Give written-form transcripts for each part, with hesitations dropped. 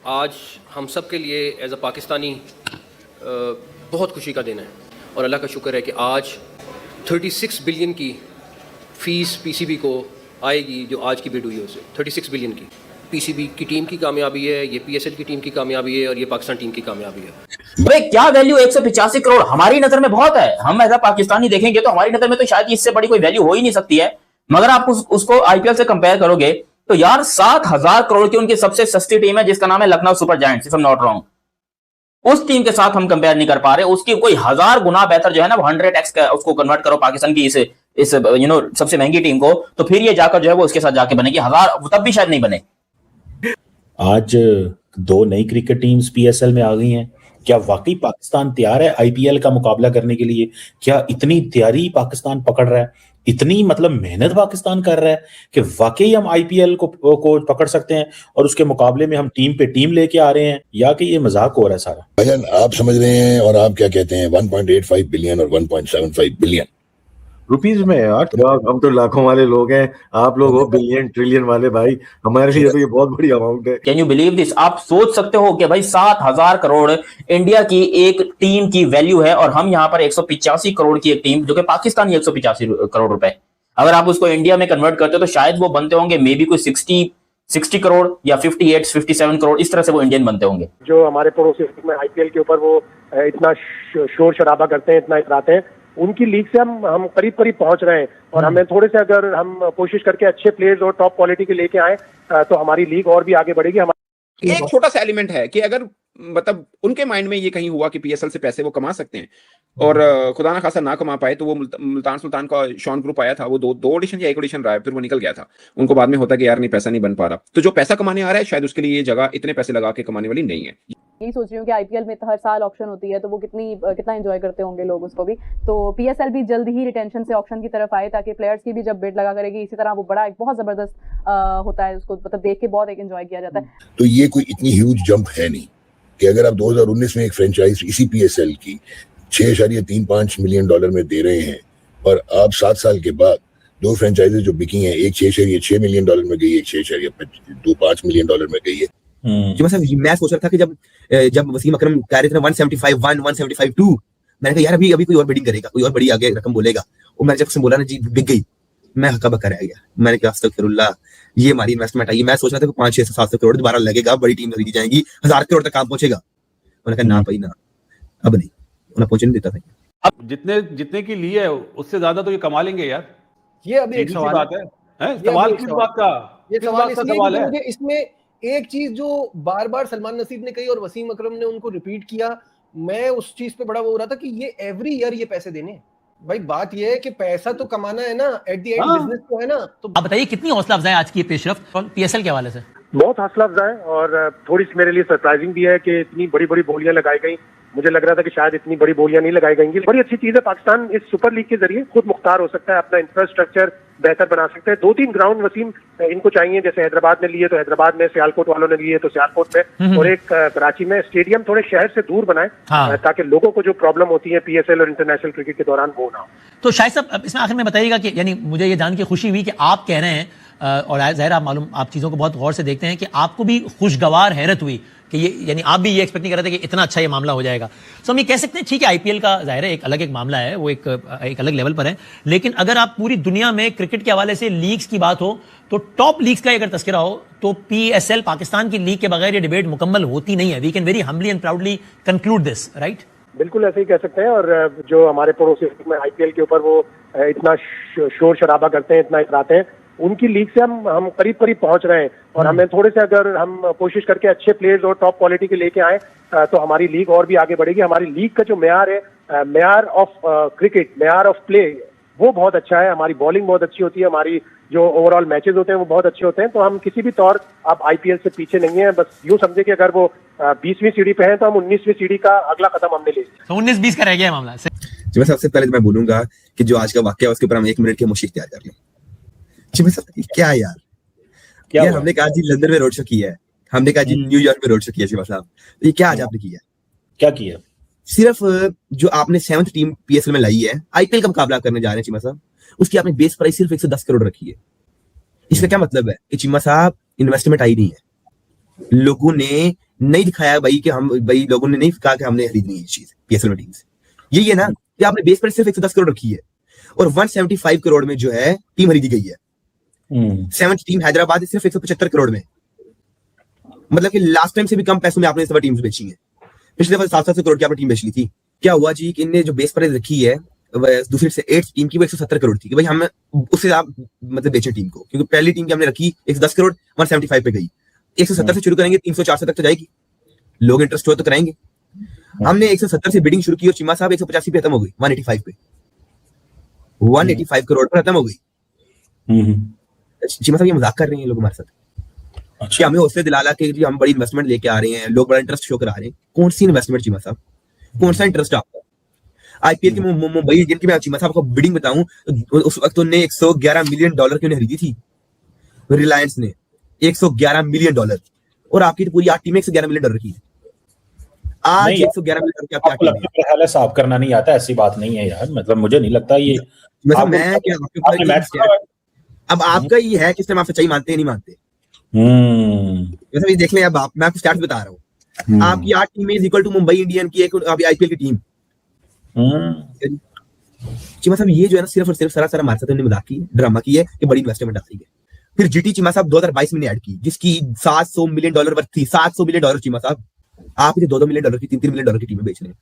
आज हम सब के लिए एज अ पाकिस्तानी बहुत खुशी का दिन है और अल्लाह का शुक्र है कि आज 36 बिलियन की फ़ीस पीसीबी को आएगी जो आज की बिड हुई है उसे 36 बिलियन की। पीसीबी की टीम की कामयाबी है, ये पीएसएल की टीम की कामयाबी है और ये पाकिस्तान टीम की कामयाबी है। भाई क्या वैल्यू 185 करोड़ हमारी नजर में बहुत है। हम ऐसा पाकिस्तानी देखेंगे तो हमारी नजर में तो शायद इससे बड़ी कोई वैल्यू हो ही नहीं सकती है। मगर आप उसको आईपीएल से कंपेयर करोगे तो यार 7,000 करोड़ की उनकी सबसे सस्ती टीम है जिसका नाम है Lucknow super giants, if I am not wrong. उस टीम के साथ हम कंपेयर नहीं कर पा रहे। उसकी कोई 1000 गुना बेहतर जो है ना वो 100x उसको कन्वर्ट करो पाकिस्तान की इस सबसे महंगी टीम को, तो फिर ये जाकर जो है वो उसके साथ जाके बनेगी 1000, तब भी शायद नहीं बने। आज 2 नई क्रिकेट टीम्स पीएसएल में आ गई हैं। क्या वाकई पाकिस्तान तैयार है आईपीएल का मुकाबला करने के लिए? क्या इतनी तैयारी पाकिस्तान पकड़ रहा है, इतनी मतलब मेहनत पाकिस्तान कर रहा है कि वाकई हम आईपीएल को पकड़ सकते हैं और उसके मुकाबले में हम टीम पे टीम लेके आ रहे हैं, या कि ये मजाक हो रहा है सारा? भाईजान आप समझ रहे हैं और आप क्या कहते हैं 1.85 बिलियन और 1.75 बिलियन रुपीज में यार। तो हम तो लाखों वाले लोग हैं, आप लोग हो बिलियन ट्रिलियन वाले। भाई हमारे लिए तो ये बहुत बड़ी अमाउंट है। Can you believe this? आप सोच सकते हो कि भाई 7,000 करोड़ इंडिया की एक टीम की वैल्यू है और हम यहाँ पर 185 करोड़ की एक टीम, जो कि पाकिस्तान की 185 करोड़ रुपए, अगर आप उसको इंडिया में कन्वर्ट करते हो तो शायद वो बनते होंगे मे बी कोई 60 करोड़ या 58 57 करोड़, इस तरह से वो इंडियन बनते होंगे। जो हमारे पड़ोसी में आईपीएल के ऊपर वो इतना शोर शराबा करते हैं, इतना इतराते हैं, उनकी लीग से हम करीब करीब पहुंच रहे हैं। और हमें थोड़े से अगर हम कोशिश करके अच्छे प्लेयर्स और टॉप क्वालिटी के लेके आए तो हमारी लीग और भी आगे बढ़ेगी। एक छोटा सा एलिमेंट है कि अगर मतलब उनके माइंड में ये कहीं हुआ कि पीएसएल से पैसे वो कमा सकते हैं और खुदा ना खासा ना कमा पाए, तो वो मुल्तान सुल्तान का शॉन ग्रुप आया था, वो दो ऑडिशन या एक ऑडिशन रहा है, फिर वो निकल गया था। उनको बाद में होता कि यार नहीं, पैसा नहीं बन पा रहा। तो जो पैसा कमाने आ रहा है शायद उसके लिए ये जगह इतने पैसे लगा के कमाने वाली नहीं है। यही सोच रही हूँ कि आईपीएल में हर साल ऑक्शन होती है तो वो कितना एंजॉय करते होंगे लोग उसको भी। तो पीएसएल भी जल्द ही रिटेंशन से ऑक्शन की तरफ आए ताकि प्लेयर्स की भी जब बिड लगा करेगी इसी तरह वो बड़ा एक बहुत जबरदस्त होता है, उसको मतलब देख के बहुत एक एंजॉय किया जाता है। तो ये कोई इतनी ह्यूज जंप है नहीं कि अगर आप 2019 में एक फ्रेंचाइज इसी पीएसएल की 6.35 मिलियन डॉलर में दे रहे हैं और आप 7 साल के बाद 2 फ्रेंचाइजेज जो बिकी हैं, एक 6.6 मिलियन डॉलर में गई, एक 6.25 मिलियन डॉलर में गई है। कि मतलब मैं सोच रहा था कि जब वसीम अकरम कह रहे थे 175 मैंने कहा यार अभी कोई और बिडिंग करेगा, कोई और बड़ी आगे रकम बोलेगा। और मैंने जब उससे बोला ना जी बिक गई, मैं हक्का बक्का रह गया। मैंने कहा अस्तगफिरुल्लाह, ये हमारी इन्वेस्टमेंट आई। मैं सोच रहा था कि 500 से 700 करोड़ दोबारा लगेगा, बड़ी टीम खरीदी जाएगी, 1000 करोड़ तक काम पहुंचेगा। उन्होंने कहा ना भाई ना, अब नहीं, उन्हें पहुंचने नहीं देता था। अब जितने की ली है उससे ज्यादा तो ये कमा लेंगे यार। ये अभी एक सवाल बात है, सवाल किस बात का? ये सवाल है। इसमें एक चीज जो बार बार सलमान नसीब ने कही और वसीम अकरम ने उनको रिपीट किया, मैं उस चीज पे बड़ा वो हो रहा था कि ये एवरी ईयर ये पैसे देने। भाई बात ये है कि पैसा तो कमाना है ना, एट द एंड बिजनेस तो है ना। तो आप बताइए कितनी हौसला अफजाई आज की पेशरफ्त पीएसएल के हवाले से? बहुत हौसला अफजा है और थोड़ी सी मेरे लिए सरप्राइजिंग भी है कि इतनी बड़ी बड़ी बोलियां लगाई गई। मुझे लग रहा था कि शायद इतनी बड़ी बोलियां नहीं लगाई गई। बड़ी अच्छी चीज है, पाकिस्तान इस सुपर लीग के जरिए खुद मुख्तार हो सकता है, अपना इंफ्रास्ट्रक्चर बेहतर बना सकते हैं। 2-3 ग्राउंड वसीम इनको चाहिए, जैसे हैदराबाद में लिए तो हैदराबाद में, सियालकोट वालों ने लिए तो सियालकोट में, और एक कराची में स्टेडियम थोड़े शहर से दूर बनाए ताकि लोगों को जो प्रॉब्लम होती है पीएसएल और इंटरनेशनल क्रिकेट के दौरान वो ना हो। तो शायद साहब इसमें आखिर में बताइएगा कि यानी मुझे ये जान के खुशी हुई कि आप कह रहे हैं और ज़ाहिर आप चीज़ों को बहुत गौर से देखते हैं कि आपको भी खुशगवार हैरत हुई कि ये यानी आप भी ये एक्सपेक्ट नहीं कर रहे थे कि इतना अच्छा ये मामला हो जाएगा। तो हम ये कह सकते हैं ठीक है आईपीएल का ज़ाहिर है एक अलग एक मामला है, वो एक अलग लेवल पर है, लेकिन अगर आप पूरी दुनिया में क्रिकेट के हवाले से लीग्स की बात हो तो टॉप लीग्स का अगर तस्करा हो तो पीएसएल पाकिस्तान की लीग के बगैर ये डिबेट मुकम्मल होती नहीं है। We can very humbly and proudly conclude this, right? बिल्कुल ऐसे ही कह सकते हैं। और जो हमारे पड़ोसी में आईपीएल के ऊपर वो इतना शोर शराबा करते हैं, इतना इतराते हैं, उनकी लीग से हम करीब करीब पहुंच रहे हैं। और हमें थोड़े से अगर हम कोशिश करके अच्छे प्लेयर्स और टॉप क्वालिटी के लेके आए तो हमारी लीग और भी आगे बढ़ेगी। हमारी लीग का जो मेयार है, मेयार of cricket, Meyar of play, वो बहुत अच्छा है। हमारी बॉलिंग बहुत अच्छी होती है, हमारी जो ओवरऑल मैचेस होते हैं वो बहुत अच्छे होते हैं। तो हम किसी भी तौर आप आईपीएल से पीछे नहीं है। बस यूं समझे कि अगर वो 20वीं सीढ़ी पे है तो हम 19वीं सीढ़ी का अगला कदम हमने ले लिया। तो 19-20 का रह गया मामला। जी मैं सबसे पहले मैं बोलूंगा कि जो आज का वाकया है उसके ऊपर हम 1 मिनट की मुशीक तैयार कर लें। जी क्या यार, क्या हमने कहा जी लंदन में रोड शो किया है, हमने कहा जी न्यूयॉर्क में रोड शो किया शिवा साहब, ये क्या आज आपने किया? क्या किया? सिर्फ जो आपने 7th टीम पीएसएल में लाई है, आईपीएल का मुकाबला करने जा रहे हैं चीमा साहब, उसकी आपने बेस प्राइस सिर्फ 110 करोड़ रखी है। इसका क्या मतलब है कि चीमा साहब इन्वेस्टमेंट आई नहीं है, लोगों ने नहीं दिखाया भाई कि हम भाई लोगों ने नहीं कहा कि हमने खरीदनी है ये चीज पीएसएल में टीम्स। यही है ना कि आपने बेस पर सिर्फ 110 करोड़ रखी है और 175 करोड़ में जो है टीम खरीदी गई है। 7th टीम हैदराबाद सिर्फ 175 करोड़ में, मतलब कि लास्ट टाइम से भी कम पैसों में आपने सब टीम्स बेची है। पिछले बार 700 करोड़ की आपने टीम बेच ली थी। क्या हुआ जी कि इनने जो बेस प्राइस रखी है दूसरी से 8th टीम की वो 170 करोड़ थी कि भाई हम उससे आप मतलब बेचे टीम को, क्योंकि पहली टीम की हमने रखी 110 करोड़ 175 पे गई, 170 से शुरू करेंगे 300-400 तक तो जाएगी, लोग इंटरेस्ट हो तो कराएंगे। हमने 170 से बिडिंग शुरू की और चीमा साहब 185 पे खत्म हो गई, 185 पे 185 करोड़ पर खत्म हो गई। चीमा साहब ये मजाक कर रहे हैं लोग हमारे साथ कि हमें हौसले दिला के जी हम बड़ी इन्वेस्टमेंट लेके आ रहे हैं, लोग बड़ा इंटरेस्ट शो करा रहे हैं। कौन सी इन्वेस्टमेंट चीमा साहब, कौन सा इंटरेस्ट आपका? आईपीएल की मुंबई इंडियन की मैं चीमा साहब को बिडिंग बताऊं तो उस वक्त उन्हें $111 मिलियन की उन्हें खरीदी थी रिलायंस ने, $111 मिलियन, और आपकी तो पूरी 8 टीमें $111 मिलियन की। आज 111 मिलियन क्या क्या टीम है? साफ करना नहीं आता, ऐसी बात नहीं है यार, मतलब मुझे नहीं लगता ये मतलब मैं क्या अब आपका ये है किस टाइम आप सच्चाई मानते हैं नहीं मानते। वैसे भी देख लें, अब मैं आपको स्टैट्स बता रहा हूँ, आपकी 8 टीमें is equal to Mumbai Indian की एक आईपीएल की टीम। चीमा साहब ये जो है ना सिर्फ और सिर्फ सरासर हमारे साथ उन्होंने मजाक की, ड्रामा की है कि बड़ी इन्वेस्टमेंट आ रही है। फिर जीटी चीमा साहब 2022 में ऐड की जिसकी $700 मिलियन वर्थ थी, $700 मिलियन। चीमा साहब आप इसे $2-2 मिलियन की, $3-3 मिलियन की टीमें बेच रहे हैं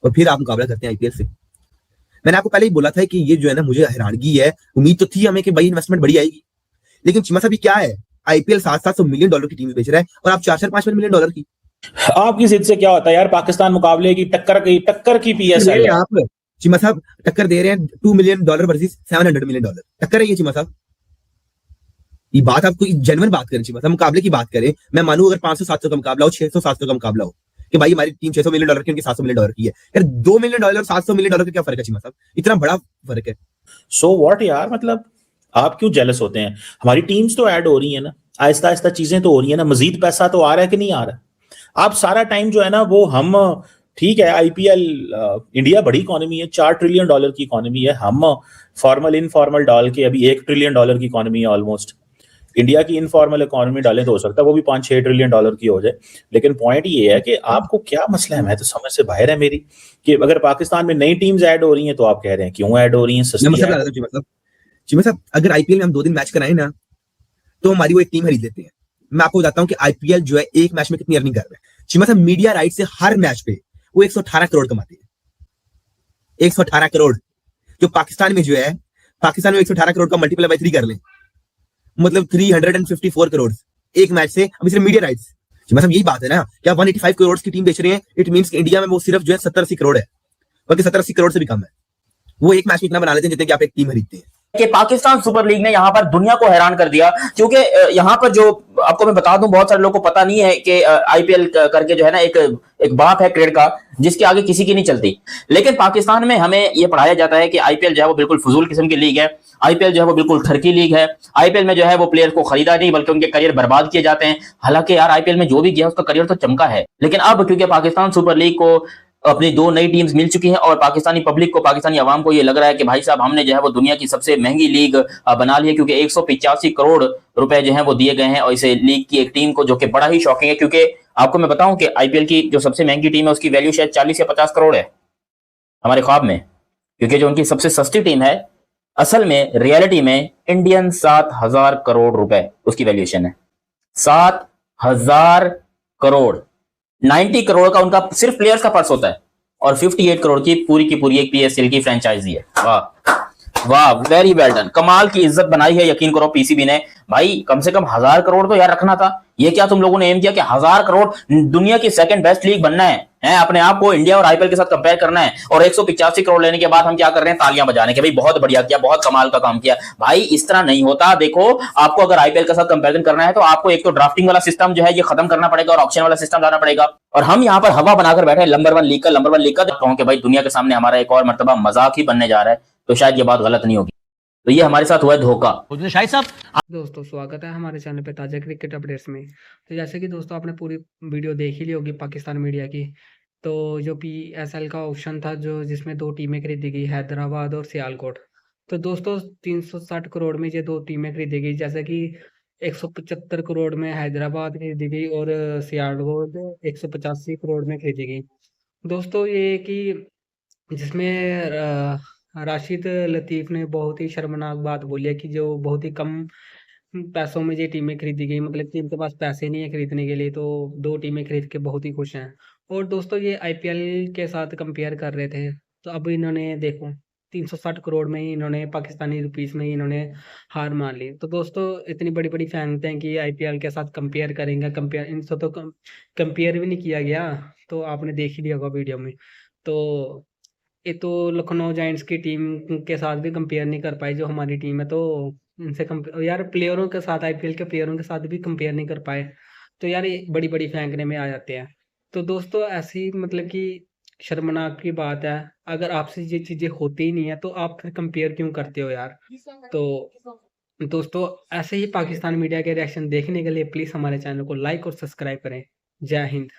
और फिर आप मुकाबला करते हैं आईपीएल से। मैंने आपको पहले ही बोला था कि ये जो है ना मुझे हैरानगी है, उम्मीद तो थी हमें कि भाई इन्वेस्टमेंट बड़ी आएगी, लेकिन चीमा साहब क्या है, आईपीएल $700 मिलियन की टीम बेच रहा है और आप $4-5 मिलियन की। आपकी जिद से क्या होता है यार, पाकिस्तान मुकाबले की टक्कर की पीएसएल आप चीमा साहब टक्कर दे रहे हैं $2 मिलियन वर्सेस $700 मिलियन, टक्कर है ये चीमा साहब। ये बात आप कोई जेन्युइन बात करें चीमा साहब, मुकाबले की बात करें। मैं मानूं अगर 500-700 का मुकाबला हो, 600-700 का मुकाबला हो कि भाई हमारी टीम $600 मिलियन की, उनकी $700 मिलियन की है, यार $2 मिलियन और $700 मिलियन का क्या फर्क है चीमा साहब, इतना बड़ा फर्क है। सो व्हाट यार, मतलब आप क्यों जेलस होते हैं? हमारी टीम्स तो ऐड हो रही है ना, आहिस्ता आहिस्ता चीजें तो हो रही है ना, मजीद पैसा तो आ रहा है कि नहीं आ रहा? आप सारा टाइम जो है ना वो हम ठीक है, आईपीएल इंडिया बड़ी इकोनॉमी है, $4 ट्रिलियन की इकोनॉमी है, हम फॉर्मल इनफॉर्मल डाल के अभी $1 ट्रिलियन की इकोनॉमी है ऑलमोस्ट। इंडिया की इनफॉर्मल इकोनॉमी डालें तो हो सकता है वो भी $5-6 ट्रिलियन की हो जाए। लेकिन पॉइंट ये है कि आपको क्या मसला है, मैं तो समझ से बाहर है मेरी, कि अगर पाकिस्तान में नई टीम्स ऐड हो रही हैं तो आप कह रहे हैं क्यों ऐड हो रही हैं, सस्ती। चीमा साहब अगर आईपीएल में हम 2 दिन मैच कराएं ना तो हमारी वो एक टीम खरीद लेते हैं। मैं आपको बताता हूं कि आईपीएल जो है एक मैच में कितनी अर्निंग कर रहा है। चीमा साहब मीडिया राइट से हर मैच पे वो 118 करोड़ कमाते हैं, 118 करोड़, जो पाकिस्तान में जो है, पाकिस्तान में 118 करोड़ का मल्टीप्लाई बाय 3 कर लें, मतलब 354 करोड़ एक मैच से, अभी सिर्फ मीडिया राइट्स। चीमा साहब यही बात है ना कि आप 185 करोड़ की टीम बेच रहे हैं, इट मींस कि इंडिया में वो सिर्फ जो है 70-80 करोड़ है, बल्कि 70-80 करोड़ से भी कम है। वो एक मैच में इतना बना लेते हैं जितने कि आप एक टीम खरीदते हैं। कि पाकिस्तान सुपर लीग ने यहां पर दुनिया को हैरान कर दिया, क्योंकि यहां पर जो आपको मैं बता दूं, बहुत सारे लोगों को पता नहीं है कि आईपीएल करके जो है ना एक बाप है क्रिकेट का जिसके आगे किसी की नहीं चलती। लेकिन पाकिस्तान में हमें यह पढ़ाया जाता है कि आईपीएल जो है वो बिल्कुल फजूल किस्म की लीग है, आईपीएल जो है वो बिल्कुल ठरकी लीग है, आईपीएल में जो है वो प्लेयर को खरीदा नहीं बल्कि उनके करियर बर्बाद किए जाते हैं। हालांकि यार आईपीएल में जो भी गया उसका करियर तो चमका है, लेकिन अब क्योंकि पाकिस्तान सुपर लीग को अपनी 2 नई टीम्स मिल चुकी हैं और पाकिस्तानी पब्लिक को, पाकिस्तानी आवाम को ये लग रहा है कि भाई साहब हमने जो है वो दुनिया की सबसे महंगी लीग बना ली है, क्योंकि 185 करोड़ रुपए जो है वो दिए गए हैं और इसे लीग की एक टीम को, जो कि बड़ा ही शॉकिंग है। क्योंकि आपको मैं बताऊं कि आईपीएल की जो सबसे महंगी टीम है उसकी वैल्यू शायद 40 या 50 करोड़ है हमारे ख्वाब में, क्योंकि जो उनकी सबसे सस्ती टीम है असल में रियलिटी में इंडियन 7,000 करोड़ रुपए उसकी वैल्यूएशन है, 7,000 करोड़। 90 करोड़ का उनका सिर्फ प्लेयर्स का पर्स होता है और 58 करोड़ की पूरी एक पीएसएल की फ्रेंचाइजी है। वाह वाह, वेरी वेल डन, कमाल की इज्जत बनाई है यकीन करो पीसीबी ने। भाई कम से कम 1,000 करोड़ तो यार रखना था। ये क्या तुम लोगों ने एम किया कि 1,000 करोड़ दुनिया की सेकंड बेस्ट लीग बनना है अपने आप को इंडिया और आईपीएल के साथ कंपेयर करना है, और 185 करोड़ लेने के बाद हम क्या कर रहे हैं, तालियां बजाने के, भाई बहुत बढ़िया किया, बहुत कमाल का काम किया। भाई इस तरह नहीं होता। देखो आपको अगर आईपीएल के साथ कंपैरिजन करना है तो आपको एक तो ड्राफ्टिंग वाला सिस्टम जो है ये खत्म करना पड़ेगा और ऑक्शन वाला सिस्टम लाना पड़ेगा। और हम यहाँ पर हवा बनाकर बैठे नंबर 1 लीग का कहूं कि भाई दुनिया के सामने हमारा एक और मर्तबा मजाक ही बनने जा रहा है, तो शायद ये बात गलत नहीं होगी। तो ये हमारे साथ हुआ है धोखा। शाहिद साहब दोस्तों स्वागत है हमारे चैनल पे ताज़ा क्रिकेट अपडेट्स में। तो जैसे कि दोस्तों आपने पूरी वीडियो देख ही ली होगी पाकिस्तान मीडिया की, तो जो पीएसएल का ऑप्शन था जो जिसमें 2 टीमें खरीदी गई, हैदराबाद और सियालकोट। तो दोस्तों 360 करोड़ में ये 2 टीमें खरीदी गई। जैसे कि 175 करोड़ में हैदराबाद खरीदी गई और सियाटल को 185 करोड़ में खरीदी गई। दोस्तों ये कि जिसमें राशिद लतीफ़ ने बहुत ही शर्मनाक बात बोली है कि जो बहुत ही कम पैसों में ये टीमें खरीदी गई, मतलब कि इनके पास पैसे नहीं है खरीदने के लिए, तो 2 टीमें खरीद के बहुत ही खुश हैं। और दोस्तों ये आईपीएल के साथ कंपेयर कर रहे थे, तो अब इन्होंने देखो 360 करोड़ में ही इन्होंने पाकिस्तानी रुपीस में ही इन्होंने हार मान ली। तो दोस्तों इतनी बड़ी-बड़ी फैन थे कि आईपीएल के साथ कंपेयर करेंगे, इनसे तो कंपेयर भी नहीं किया गया, तो आपने देख ही लिया होगा वीडियो में। तो ये तो लखनऊ जायंट्स की टीम के साथ भी कंपेयर नहीं कर पाए जो हमारी टीम है, तो इनसे यार प्लेयरों के साथ आईपीएल के प्लेयरों के साथ भी कंपेयर नहीं कर पाए, तो यार ये बड़ी-बड़ी फेंकने में आ जाते हैं। तो दोस्तों ऐसी मतलब कि शर्मनाक की बात है, अगर आपसे ये चीज़ें होती ही नहीं है तो आप फिर कंपेयर क्यों करते हो यार। तो दोस्तों ऐसे ही पाकिस्तान मीडिया के रिएक्शन देखने के लिए प्लीज़ हमारे चैनल को लाइक और सब्सक्राइब करें। जय हिंद।